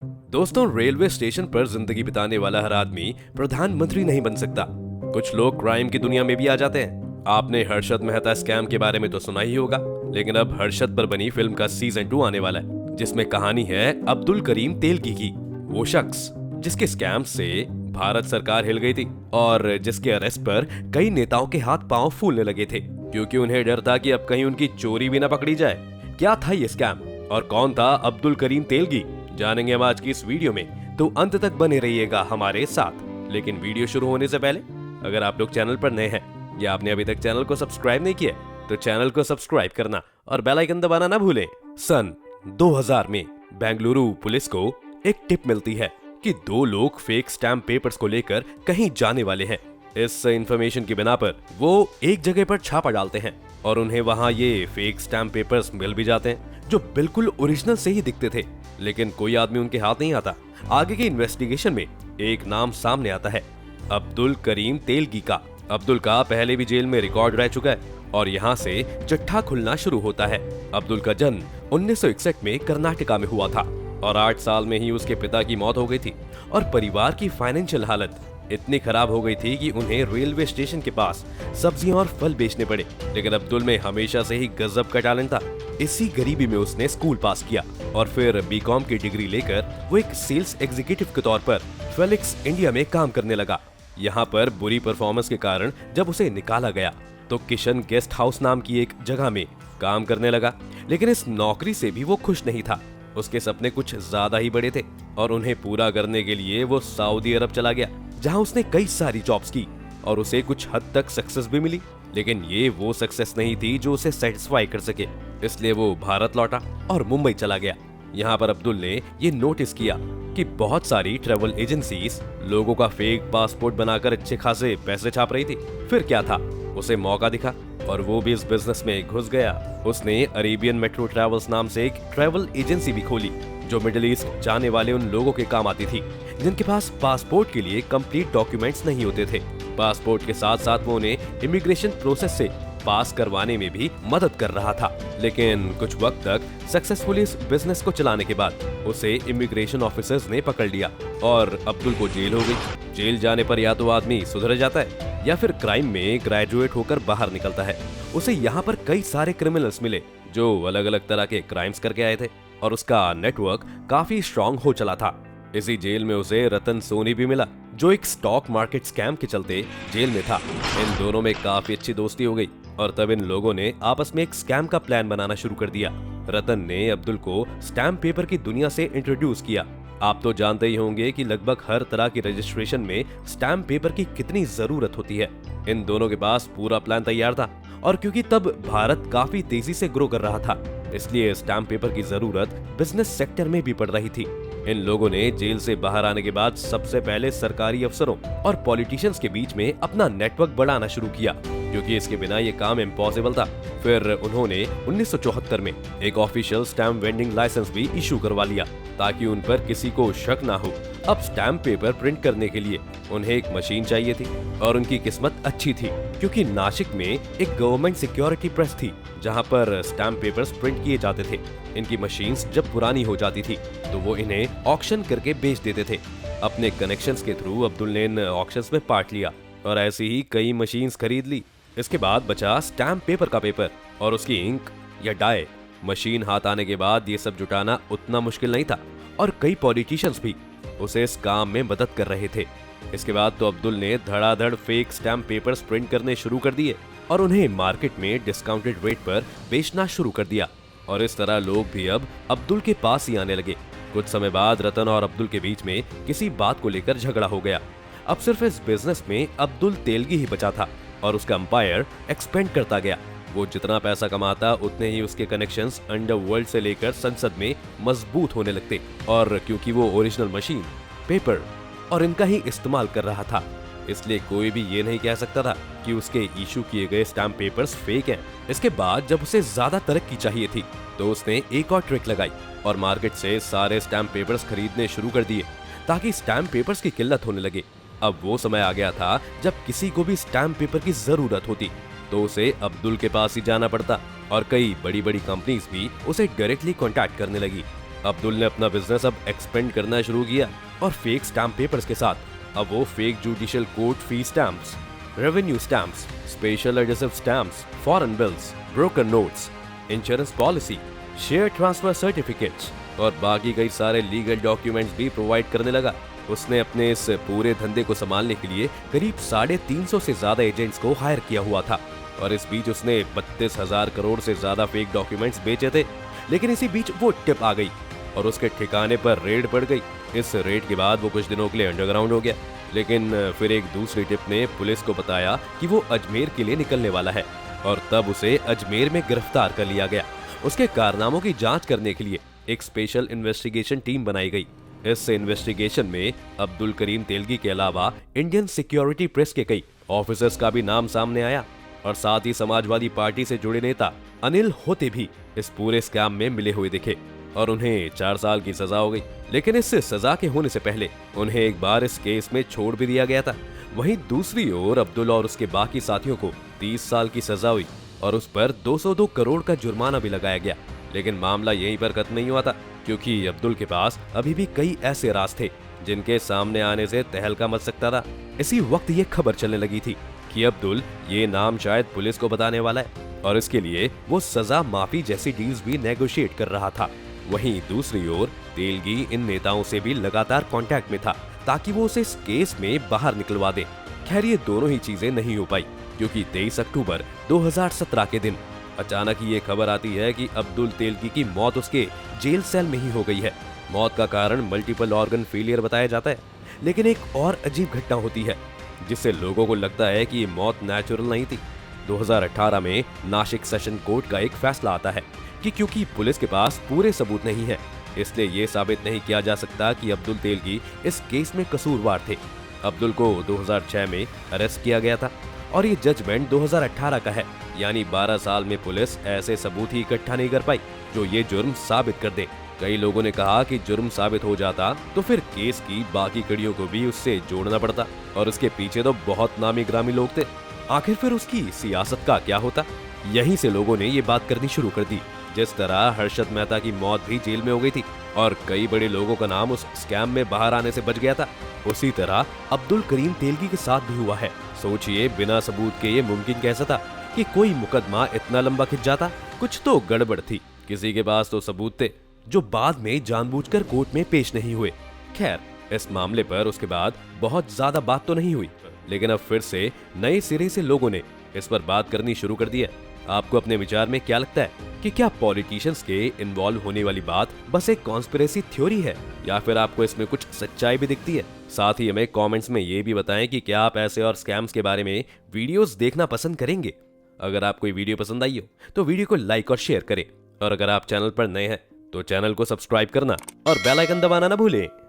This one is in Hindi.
दोस्तों, रेलवे स्टेशन पर जिंदगी बिताने वाला हर आदमी प्रधानमंत्री नहीं बन सकता। कुछ लोग क्राइम की दुनिया में भी आ जाते हैं। आपने हर्षद मेहता स्कैम के बारे में तो सुना ही होगा, लेकिन अब हर्षद पर बनी फिल्म का सीजन 2 आने वाला है, जिसमें कहानी है अब्दुल करीम तेलगी की। वो शख्स जिसके स्कैम से भारत सरकार हिल गई थी और जिसके अरेस्ट पर कई नेताओं के हाथ पांव फूलने लगे थे, क्योंकि उन्हें डर था कि अब कहीं उनकी चोरी भी न पकड़ी जाए। क्या था ये स्कैम और कौन था अब्दुल करीम तेलगी, जानेंगे हम आज की इस वीडियो में, तो अंत तक बने रहिएगा हमारे साथ। लेकिन वीडियो शुरू होने से पहले अगर आप लोग चैनल पर नए हैं या आपने अभी तक चैनल को सब्सक्राइब नहीं किया तो चैनल को सब्सक्राइब करना और बेल आइकन दबाना ना भूलें। सन 2000 में बेंगलुरु पुलिस को एक टिप मिलती है कि 2 लोग फेक स्टैम्प पेपर्स को लेकर कहीं जाने वाले हैं। इस इंफॉर्मेशन की बिना पर वो एक जगह पर छापा डालते हैं और उन्हें वहां ये फेक स्टैम्प पेपर्स मिल भी जाते हैं, जो बिल्कुल ओरिजिनल से ही दिखते थे, लेकिन कोई आदमी उनके हाथ नहीं आता। आगे के इन्वेस्टिगेशन में एक नाम सामने आता है, अब्दुल करीम तेलगी का। अब्दुल का पहले भी जेल में रिकॉर्ड रह चुका है और यहाँ से चिट्ठा खुलना शुरू होता है। अब्दुल का जन्म 1961 में कर्नाटका में हुआ था और 8 साल में ही उसके पिता की मौत हो गई थी और परिवार की फाइनेंशियल हालत इतनी खराब हो गई थी कि उन्हें रेलवे स्टेशन के पास सब्जियां और फल बेचने पड़े। लेकिन अब्दुल में हमेशा से ही गजब का टैलेंट था। इसी गरीबी में उसने स्कूल पास किया और फिर बीकॉम की डिग्री लेकर वो एक सेल्स एग्जीक्यूटिव के तौर पर फेलिक्स इंडिया में काम करने लगा। यहाँ पर बुरी परफॉर्मेंस के कारण जब उसे निकाला गया तो किशन गेस्ट हाउस नाम की एक जगह में काम करने लगा। लेकिन इस नौकरी से भी वो खुश नहीं था। उसके सपने कुछ ज्यादा ही बड़े थे और उन्हें पूरा करने के लिए वो सऊदी अरब चला गया, जहां उसने कई सारी जॉब्स की और उसे कुछ हद तक सक्सेस भी मिली। लेकिन ये वो सक्सेस नहीं थी जो उसे सेटिस्फाई कर सके, इसलिए वो भारत लौटा और मुंबई चला गया। यहाँ पर अब्दुल ने ये नोटिस किया कि बहुत सारी ट्रैवल एजेंसीज लोगों का फेक पासपोर्ट बनाकर अच्छे खासे पैसे छाप रही थी। फिर क्या था, उसे मौका दिखा और वो भी इस बिजनेस में घुस गया। उसने अरेबियन मेट्रो ट्रैवल्स नाम से एक ट्रैवल एजेंसी भी खोली, जो मिडिल ईस्ट जाने वाले उन लोगों के काम आती थी जिनके पास पासपोर्ट के लिए कंप्लीट डॉक्यूमेंट्स नहीं होते थे। पासपोर्ट के साथ साथ वो उन्हें इमिग्रेशन प्रोसेस से पास करवाने में भी मदद कर रहा था। लेकिन कुछ वक्त तक सक्सेसफुली इस बिजनेस को चलाने के बाद उसे इमिग्रेशन ऑफिसर्स ने पकड़ लिया और अब्दुल को जेल हो गई। जेल जाने पर या तो आदमी सुधर जाता है या फिर क्राइम में ग्रेजुएट होकर बाहर निकलता है। उसे यहाँ पर कई सारे क्रिमिनल्स मिले जो अलग अलग तरह के क्राइम्स करके आए थे और उसका नेटवर्क काफी स्ट्रॉन्ग हो चला था। इसी जेल में उसे रतन सोनी भी मिला, जो एक स्टॉक मार्केट स्कैम के चलते जेल में था। इन दोनों में काफी अच्छी दोस्ती हो गई और तब इन लोगों ने आपस में एक स्कैम का प्लान बनाना शुरू कर दिया। रतन ने अब्दुल को स्टैम्प पेपर की दुनिया से इंट्रोड्यूस किया। आप तो जानते ही होंगे कि लगभग हर तरह की रजिस्ट्रेशन में स्टैम्प पेपर की कितनी जरूरत होती है। इन दोनों के पास पूरा प्लान तैयार था और क्योंकि तब भारत काफी तेजी से ग्रो कर रहा था, इसलिए स्टैम्प पेपर की जरूरत बिजनेस सेक्टर में भी पड़ रही थी। इन लोगों ने जेल से बाहर आने के बाद सबसे पहले सरकारी अफसरों और पॉलिटिशियंस के बीच में अपना नेटवर्क बढ़ाना शुरू किया, क्योंकि इसके बिना ये काम इम्पॉसिबल था। फिर उन्होंने 1974 में एक ऑफिशियल स्टैम्प वेंडिंग लाइसेंस भी इशू करवा लिया, ताकि उन पर किसी को शक ना हो। अब स्टैम्प पेपर प्रिंट करने के लिए उन्हें एक मशीन चाहिए थी और उनकी किस्मत अच्छी थी, क्योंकि नासिक में एक गवर्नमेंट सिक्योरिटी प्रेस थी जहां पर स्टैम्प पेपर्स प्रिंट किए जाते थे। इनकी मशीन्स जब पुरानी हो जाती थी तो वो इन्हें ऑक्शन करके बेच देते थे। अपने कनेक्शंस के थ्रू अब्दुल ने इन ऑक्शंस में पार्ट लिया और ऐसी ही कई मशीन्स खरीद ली। इसके बाद बचा स्टैम्प पेपर का पेपर और उसकी इंक या डाई। मशीन हाथ आने के बाद ये सब जुटाना उतना मुश्किल नहीं था और कई पॉलिटिशियंस भी उसे इस काम में मदद कर रहे थे। इसके बाद तो अब्दुल ने धड़ाधड़ फेक स्टैम्प पेपर्स प्रिंट करने शुरू कर दिए और उन्हें मार्केट में डिस्काउंटेड रेट पर बेचना शुरू कर दिया और इस तरह लोग भी अब अब्दुल के पास ही आने लगे। कुछ समय बाद रतन और अब्दुल के बीच में किसी बात को लेकर झगड़ा हो गया। अब सिर्फ इस बिजनेस में अब्दुल तेलगी ही बचा था और उसका एम्पायर एक्सपेंड करता गया। वो जितना पैसा कमाता उतने ही उसके कनेक्शंस अंडरवर्ल्ड से लेकर संसद में मजबूत होने लगते और क्योंकि वो ओरिजिनल मशीन, पेपर और इनका ही इस्तेमाल कर रहा था, इसलिए कोई भी ये नहीं कह सकता था कि उसके इशू किए गए स्टैम्प पेपर्स फेक हैं। इसके बाद जब उसे ज्यादा तरक्की चाहिए थी तो उसने एक और ट्रिक लगाई और मार्केट से सारे स्टैम्प पेपर्स खरीदने शुरू कर दिए ताकि स्टैम्प पेपर्स की किल्लत होने लगे। अब वो समय आ गया था जब किसी को भी स्टैम्प पेपर की जरूरत होती तो उसे अब्दुल के पास ही जाना पड़ता और कई बड़ी बड़ी कंपनीज भी उसे डायरेक्टली कांटेक्ट करने लगी। अब्दुल ने अपना बिजनेस अब एक्सपेंड करना शुरू किया और फेक स्टैम्प पेपर्स के साथ अब वो fake judicial court fee stamps, revenue stamps, special adhesive stamps, foreign bills, broker notes, insurance policy, share transfer certificates और बाकी कई सारे लीगल डॉक्यूमेंट्स भी प्रोवाइड करने लगा। उसने अपने इस पूरे धंधे को संभालने के लिए करीब 350 से ज्यादा एजेंट्स को हायर किया हुआ था और इस बीच उसने 32,000 करोड़ से ज्यादा फेक डॉक्यूमेंट्स बेचे थे। लेकिन इसी बीच वो टिप आ गई और उसके ठिकाने पर रेड पड़ गई। इस रेड के बाद वो कुछ दिनों के लिए अंडरग्राउंड हो गया, लेकिन फिर एक दूसरी टिप ने पुलिस को बताया कि वो अजमेर के लिए निकलने वाला है और तब उसे अजमेर में गिरफ्तार कर लिया गया। उसके कारनामों की जांच करने के लिए एक स्पेशल इन्वेस्टिगेशन टीम बनाई गई। इस इन्वेस्टिगेशन में अब्दुल करीम तेलगी के अलावा इंडियन सिक्योरिटी प्रेस के कई ऑफिसर्स का भी नाम सामने आया और साथ ही समाजवादी पार्टी से जुड़े नेता अनिल होते भी इस पूरे स्कैम में मिले हुए दिखे और उन्हें 4 साल की सजा हो गई। लेकिन इस सजा के होने से पहले उन्हें एक बार इस केस में छोड़ भी दिया गया था। वहीं दूसरी ओर अब्दुल और उसके बाकी साथियों को 30 साल की सजा हुई और उस पर 202 करोड़ का जुर्माना भी लगाया गया। लेकिन मामला यहीं पर खत्म नहीं हुआ था, क्योंकि अब्दुल के पास अभी भी कई ऐसे राज थे जिनके सामने आने से तहलका मच सकता था। इसी वक्त ये खबर चलने लगी थी कि अब्दुल ये नाम शायद पुलिस को बताने वाला है और इसके लिए वो सजा माफी जैसी डील्स भी नेगोशिएट कर रहा था। वहीं दूसरी ओर तेलगी इन नेताओं से भी लगातार कांटेक्ट में था ताकि वो उसे इस केस में बाहर निकलवा दे। खैर ये दोनों ही चीजें नहीं हो पाई, क्योंकि 23 अक्टूबर 2017 के दिन अचानक ही ये खबर आती है कि अब्दुल तेलगी की मौत उसके जेल सेल में ही हो गई है। मौत का कारण मल्टीपल ऑर्गन फेलियर बताया जाता है, लेकिन एक और अजीब घटना होती है जिससे लोगों को लगता है कि ये मौत नेचुरल नहीं थी। 2018 में नासिक सेशन कोर्ट का एक फैसला आता है कि क्योंकि पुलिस के पास पूरे सबूत नहीं है, इसलिए ये साबित नहीं किया जा सकता कि अब्दुल तेलगी इस केस में कसूरवार थे। अब्दुल को 2006 में अरेस्ट किया गया था और ये जजमेंट 2018 का है, यानी 12 साल में पुलिस ऐसे सबूत ही इकट्ठा नहीं कर पाई जो ये जुर्म साबित कर दे। कई लोगों ने कहा कि जुर्म साबित हो जाता तो फिर केस की बाकी कड़ियों को भी उससे जोड़ना पड़ता और उसके पीछे तो बहुत नामी ग्रामी लोग थे। आखिर फिर उसकी सियासत का क्या होता? यहीं से लोगों ने ये बात करनी शुरू कर दी। जिस तरह हर्षद मेहता की मौत भी जेल में हो गई थी और कई बड़े लोगों का नाम उस स्कैम में बाहर आने से बच गया था, उसी तरह अब्दुल करीम तेलगी के साथ भी हुआ है। सोचिए, बिना सबूत के ये मुमकिन कैसा था कि कोई मुकदमा इतना लंबा खिंच जाता? कुछ तो गड़बड़ थी। किसी के पास तो सबूत थे जो बाद में जानबूझकर कोर्ट में पेश नहीं हुए। खैर, इस मामले पर उसके बाद बहुत ज्यादा बात तो नहीं हुई, लेकिन अब फिर से नए सिरे से लोगों ने इस पर बात करनी शुरू कर दी है। आपको अपने विचार में क्या लगता है कि क्या पॉलिटिशियंस के इन्वॉल्व होने वाली बात बस एक कॉन्स्पिरेसी थ्योरी है या फिर आपको इसमें कुछ सच्चाई भी दिखती है? साथ ही हमें कमेंट्स में ये भी बताएं कि क्या आप ऐसे और स्कैम्स के बारे में वीडियोस देखना पसंद करेंगे। अगर आपको ये वीडियो पसंद आई हो तो वीडियो को लाइक और शेयर करें और अगर आप चैनल पर नए हैं तो चैनल को सब्सक्राइब करना और बेल आइकन दबाना ना भूलें।